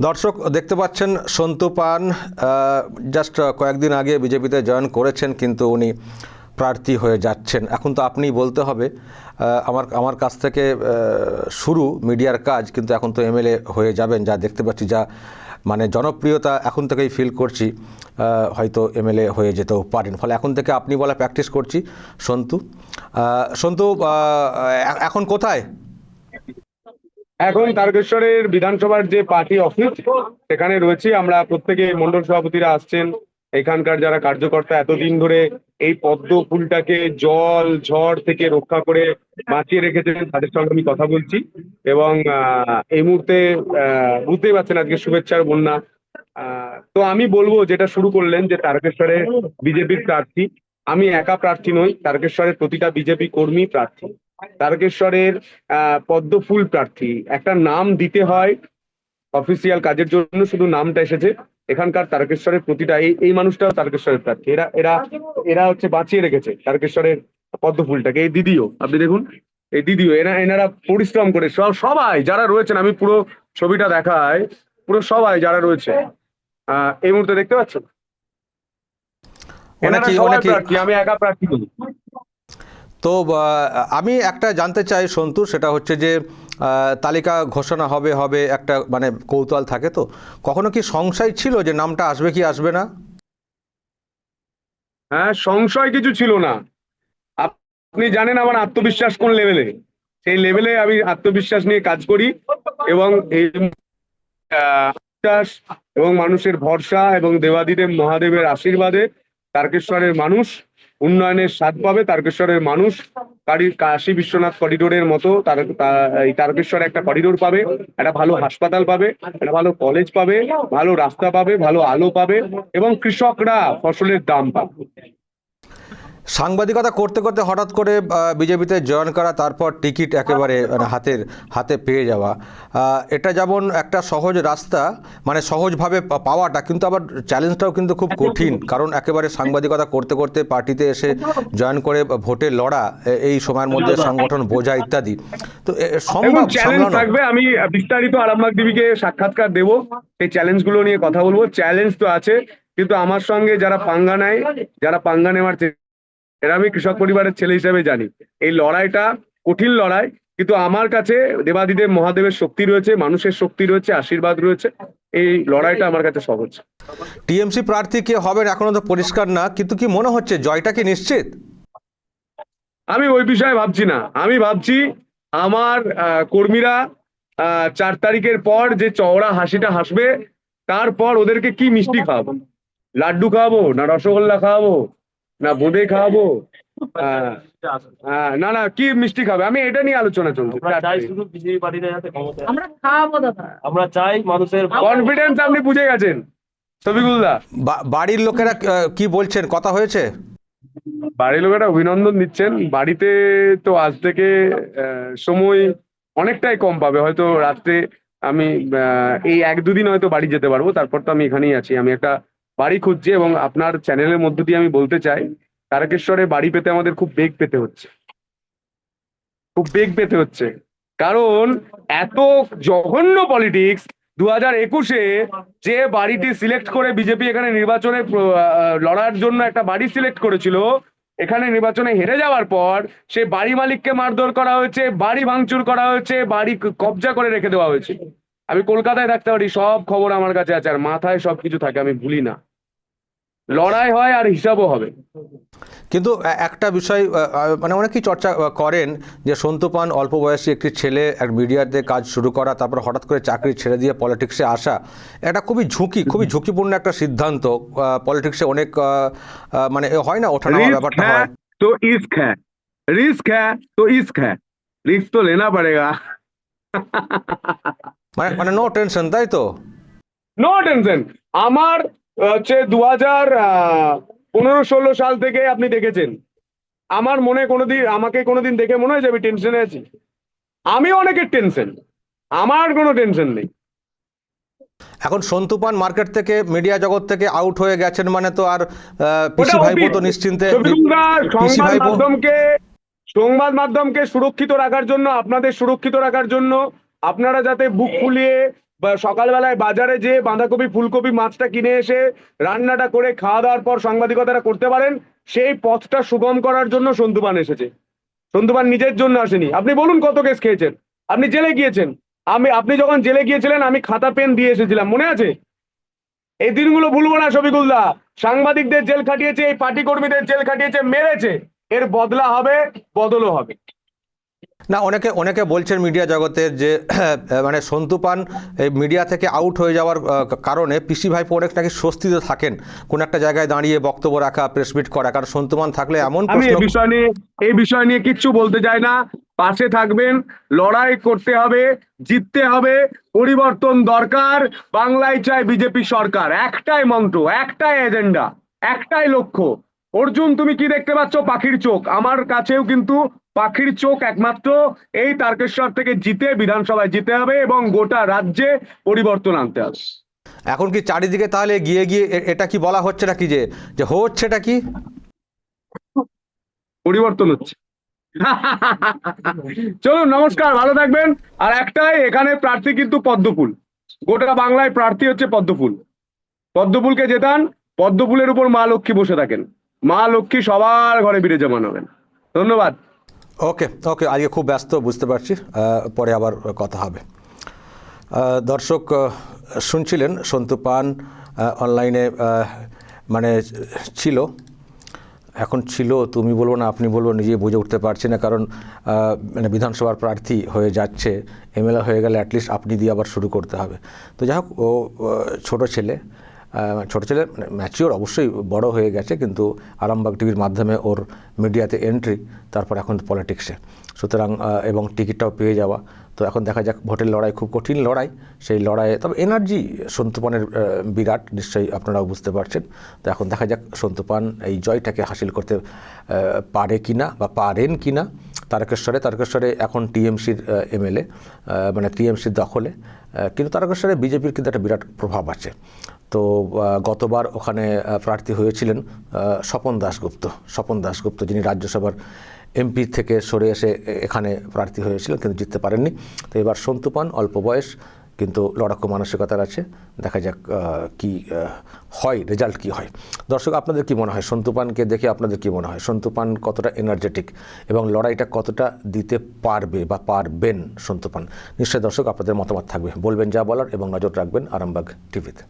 দর্শক দেখতে পাচ্ছেন সন্তু পান জাস্ট কয়েকদিন আগে বিজেপিতে জয়েন করেছেন, কিন্তু উনি প্রার্থী হয়ে যাচ্ছেন। এখন তো আপনি বলতে হবে আমার কাছ থেকে শুরু মিডিয়ার কাজ, কিন্তু এখন তো এমএলএ হয়ে যাবেন, যা দেখতে পাচ্ছি, যা মানে জনপ্রিয়তা এখন থেকেই ফিল করছি, হয়তো এমএলএ হয়ে যেতেও পারেন। ফলে এখন থেকে আপনি বলা প্র্যাকটিস করছি। সন্তু এখন কোথায়? এখন তারকেশ্বরের বিধানসভার যে পার্টি অফিস সেখানে রয়েছি আমরা। প্রত্যেকে মন্ডল সভাপতিরা আসছেন, এখানকার যারা কার্যকর্তা এতদিন ধরে এই পদ্ম ফুলটাকে জল ঝড় থেকে রক্ষা করে বাঁচিয়ে রেখেছেন, তাদের সঙ্গে আমি কথা বলছি। এবং এই মুহূর্তে বুঝতেই পারছেন আজকে শুভেচ্ছার বন্যা। তো আমি বলবো, যেটা শুরু করলেন যে তারকেশ্বরে বিজেপির প্রার্থী, আমি একা প্রার্থী নই, তারকেশ্বরের প্রতিটা বিজেপি কর্মী প্রার্থী। তারকেশ্বরের পদ্মফুল প্রার্থী। একটা নাম দিতে হয় অফিসিয়াল কাজের জন্য, শুধু নামটা এসেছে। এখানকার তারকেশ্বরের প্রতিটা এই মানুষটাও তারকেশ্বরের প্রার্থী। এরা এরা এরা হচ্ছে বাঁচিয়ে রেখেছে তারকেশ্বরের পদ্মফুলটাকে। এই দিদিও, আপনি দেখুন, এই দিদিও, এনারা পরিশ্রম করে সবাই যারা রয়েছেন, আমি পুরো ছবিটা দেখাই, পুরো সবাই যারা রয়েছে এই মুহূর্তে দেখতে পাচ্ছেন, এনারা সবাই প্রার্থী, আমি একা প্রার্থী নই। তো আমি একটা জানতে চাই সন্তু, সেটা হচ্ছে যে তালিকা ঘোষণা হবে হবে একটা মানে কৌতূহল থাকে, তো কখনো কি সংশয় ছিল যে নামটা আসবে কি আসবে না? হ্যাঁ, সংশয় কিছু ছিল না। আপনি জানেন আমার আত্মবিশ্বাস কোন লেভেলে, সেই লেভেলে আমি আত্মবিশ্বাস নিয়ে কাজ করি। এবং এই বিশ্বাস এবং মানুষের ভরসা এবং দেবাদিদেব মহাদেবের আশীর্বাদে তারকেশ্বরের মানুষ উন্নয়নের স্বাদ পাবে। তারকেশ্বরের মানুষ কাশী বিশ্বনাথ করিডোরের মতো এই তারকেশ্বরে একটা করিডোর পাবে, একটা ভালো হাসপাতাল পাবে, একটা ভালো কলেজ পাবে, ভালো রাস্তা পাবে, ভালো আলো পাবে, এবং কৃষকরা ফসলের দাম পাবে। সাংবাদিকতা করতে করতে হঠাৎ করে বিজেপিতে জয়েন করা, তারপর টিকিট একেবারে মানে হাতে পেয়ে যাওয়া, এটা যেমন একটা সহজ রাস্তা, মানে সহজভাবে পাওয়াটা, কিন্তু আবার চ্যালেঞ্জটাও কিন্তু খুব কঠিন। কারণ একেবারে সাংবাদিকতা করতে করতে পার্টিতে এসে জয়েন করে ভোটে লড়া, এই সময়ের মধ্যে সংগঠন বোঝা ইত্যাদি, তো সম্ভব চ্যালেঞ্জ থাকবে। আমি বিস্তারিত আরামবাগ টিভিকে সাক্ষাৎকার দেবো, সেই চ্যালেঞ্জগুলো নিয়ে কথা বলবো। চ্যালেঞ্জ তো আছে, কিন্তু আমার সঙ্গে যারা পাঙ্গা নেয়, যারা পাঙ্গা নেওয়ার, এরা আমি কৃষক পরিবারের ছেলে হিসেবে জানি এই লড়াইটা কঠিন লড়াই। কিন্তু আমার কাছে দেবাদিদেব মহাদেবের শক্তি রয়েছে, মানুষের শক্তি রয়েছে, আশীর্বাদ রয়েছে। এই লড়াইটা আমার কাছে সহজ। টিএমসি প্রার্থী কে হবেন এখনো তো পরিষ্কার না, কিন্তু কি মনে হচ্ছে জয়টা কি নিশ্চিত? আমি ওই বিষয়ে ভাবছি না। আমি ভাবছি আমার কর্মীরা 4 তারিখের পর যে চওড়া হাসিটা হাসবে, তারপর ওদেরকে কি মিষ্টি খাওয়াবো, লাড্ডু খাওয়াবো না রসগোল্লা খাওয়াবো না বোঁদে খাওয়াবো, না না কি মিষ্টি খাবে, আমি এটা নিয়ে আলোচনা চলছে। আমরা খাওয়াবো দাদা, আমরা চাই মানুষের কনফিডেন্স আপনি বুঝে গেছেন শফিকুলদা। বাড়ির লোকেরা কি বলছেন, কথা হয়েছে? বাড়ির লোকেরা অভিনন্দন দিচ্ছেন। বাড়িতে তো আজ থেকে সময় অনেকটাই কম পাবে, হয়তো রাত্রে আমি এই 1-2 দিন হয়তো বাড়ি যেতে পারবো, তারপর তো আমি এখানেই আছি। আমি একটা বাড়ি খুঁজছি, এবং আপনার চ্যানেলের মধ্য দিয়ে আমি বলতে চাই, তারকেশ্বরে বাড়ি পেতে আমাদের খুব বেগ পেতে হচ্ছে, খুব বেগ পেতে হচ্ছে। কারণ এত জঘন্য পলিটিক্স 2021-এ যে বাড়িটি সিলেক্ট করে বিজেপি এখানে নির্বাচনে লড়ার জন্য একটা বাড়ি সিলেক্ট করেছিল, এখানে নির্বাচনে হেরে যাওয়ার পর সে বাড়ি মালিককে মারধর করা হয়েছে, বাড়ি ভাঙচুর করা হয়েছে, বাড়ি কবজা করে রেখে দেওয়া হয়েছে। আমি কলকাতায় থাকতে পারি, সব খবর আমার কাছে আছে, আর মাথায় সবকিছু থাকে, আমি ভুলি না। লড়াই হয় আর হিসাবও হবে। কিন্তু একটা বিষয় মানে অনেকেই চর্চা করেন যে সন্তু পান অল্প বয়সী একটি ছেলে, এক মিডিয়াতে কাজ শুরু করা, তারপর হঠাৎ করে চাকরি ছেড়ে দিয়ে পলিটিক্সে আসা, এটা খুবই ঝুঁকিপূর্ণ একটা সিদ্ধান্ত। পলিটিক্সে অনেক মানে হয় না, ওঠানামা ব্যাপারটা হয়। तो इश्क है, रिस्क है तो इश्क है, रिस्क तो लेना पड़ेगा। মানে নো টেনশন, তাই তো? No tension. আমার হচ্ছে 2015-16 সাল থেকে আপনি দেখেছেন, আমার মনে কোনোদিন, আমাকে কোনোদিন দেখে মনে হয় যে আমি টেনশনে আছি? আমি অনেকের টেনশন, আমার কোনো টেনশন নেই। এখন সন্তু পান মার্কেট থেকে, মিডিয়া জগৎ থেকে আউট হয়ে গেছেন, মানে তো আর পিসি ভাইপো তো নিশ্চিন্তে, পিসি ভাইপো। সংবাদ মাধ্যমকে সুরক্ষিত রাখার জন্য, আপনাদের সুরক্ষিত রাখার জন্য, আপনারা যাতে বুক ফুলিয়ে বা সকালবেলায় বাজারে যে বাঁধাকপি ফুলকপি মাছটা কিনে এসে রান্নাটা করে খাওয়া দাওয়ার পর সাংবাদিকতাটা করতে পারেন, সেই পথটা সুগম করার জন্য সন্তু পান এসেছে। সন্তু পান নিজের জন্য আসেনি। আপনি বলুন কত কেস খেয়েছেন, আপনি জেলে গিয়েছেন। আপনি যখন জেলে গিয়েছিলেন আমি খাতা পেন দিয়ে এসেছিলাম, মনে আছে? এই দিনগুলো ভুলবো না শফিকুলদা। সাংবাদিকদের জেল খাটিয়েছে, এই পার্টি কর্মীদের জেল খাটিয়েছে, মেরেছে। এর বদলা হবে, বদলও হবে। না, অনেকে অনেকে বলছেন মিডিয়া জগতের যে মানে সন্তু পান এই মিডিয়া থেকে আউট হয়ে যাওয়ার কারণে পিসি ভাইপো অনেক নাকি স্বস্তিতে থাকেন কোন একটা জায়গায় দাঁড়িয়ে বক্তব্য রাখা, প্রেস মিট করা, কারণ সন্তু পান থাকলে এমন আমি প্রশ্ন। এই বিষয় নিয়ে কিচ্ছু বলতে চাই না। পাশে থাকবেন, লড়াই করতে হবে, জিততে হবে, পরিবর্তন দরকার। বাংলায় চাই বিজেপি সরকার। একটাই মন্ত্র, একটাই এজেন্ডা, একটাই লক্ষ্য। অর্জুন, তুমি কি দেখতে পাচ্ছ? পাখির চোখ। আমার কাছেও কিন্তু পাখির চোখ একমাত্র এই তারকেশ্বর থেকে জিতে বিধানসভায় জিতে হবে এবং গোটা রাজ্যে পরিবর্তন আনতে হবে। এখন কি চারিদিকে তাহলে গিয়ে গিয়ে এটা কি বলা হচ্ছে নাকি যে যে হচ্ছেটা কি? পরিবর্তন হচ্ছে। চলুন, নমস্কার, ভালো থাকবেন। আর একটাই, এখানে প্রার্থী কিন্তু পদ্মফুল। গোটা বাংলায় প্রার্থী হচ্ছে পদ্মফুল। পদ্মফুলকে জেতান। পদ্মফুলের উপর মা লক্ষ্মী বসে থাকেন। মা লক্ষ্মী সবার ঘরে বিরাজমান হবেন। ধন্যবাদ। ওকে ওকে, আজকে খুব ব্যস্ত, বুঝতে পারছি, পরে আবার কথা হবে। দর্শক শুনছিলেন সন্তু পান অনলাইনে মানে ছিল, এখন ছিল তুমি বলবো না আপনি বলবো, নিজে বুঝে উঠতে পারছি না, কারণ মানে বিধানসভার প্রার্থী হয়ে যাচ্ছে, এমএলএ হয়ে গেলে অ্যাটলিস্ট আপনি দিয়ে আবার শুরু করতে হবে। তো যাই হোক, ও ছোটো ছেলে মানে ম্যাচিওর, অবশ্যই বড় হয়ে গেছে, কিন্তু আরামবাগ টিভির মাধ্যমে ওর মিডিয়াতে এন্ট্রি, তারপর এখন পলিটিক্সে, সুতরাং এবং টিকিটটাও পেয়ে যাওয়া। তো এখন দেখা যাক, ভোটের লড়াই খুব কঠিন লড়াই, সেই লড়াইয়ে তবে এনার্জি সন্তু পানের বিরাট, নিশ্চয়ই আপনারাও বুঝতে পারছেন। তো এখন দেখা যাক সন্তু পান এই জয়টাকে হাসিল করতে পারে কিনা বা পারেন কিনা। তারকেশ্বরে এখন টিএমসির এমএলএ, মানে টিএমসির দখলে, কিন্তু তারকেশ্বরে বিজেপির কিন্তু একটা বিরাট প্রভাব আছে। তো গতবার ওখানে প্রার্থী হয়েছিলেন স্বপন দাশগুপ্ত, যিনি রাজ্যসভার এমপি থেকে সরে এসে এখানে প্রার্থী হয়েছিলেন, কিন্তু জিততে পারেননি। তো এবার সন্তু পান অল্প বয়স, কিন্তু লড়াকু মানসিকতার আছে। দেখা যাক কি হয়, রেজাল্ট কি হয়। দর্শক, আপনাদের কি মনে হয়? সন্তু পানকে দেখে আপনাদের কি মনে হয়? সন্তু পান কতটা এনার্জেটিক এবং লড়াইটা কতটা দিতে পারবে বা পারবেন সন্তু পান? নিশ্চয়ই দর্শক আপনাদের মতামত থাকবে, বলবেন যা বলার এবং নজর রাখবেন আরামবাগ টিভিতে।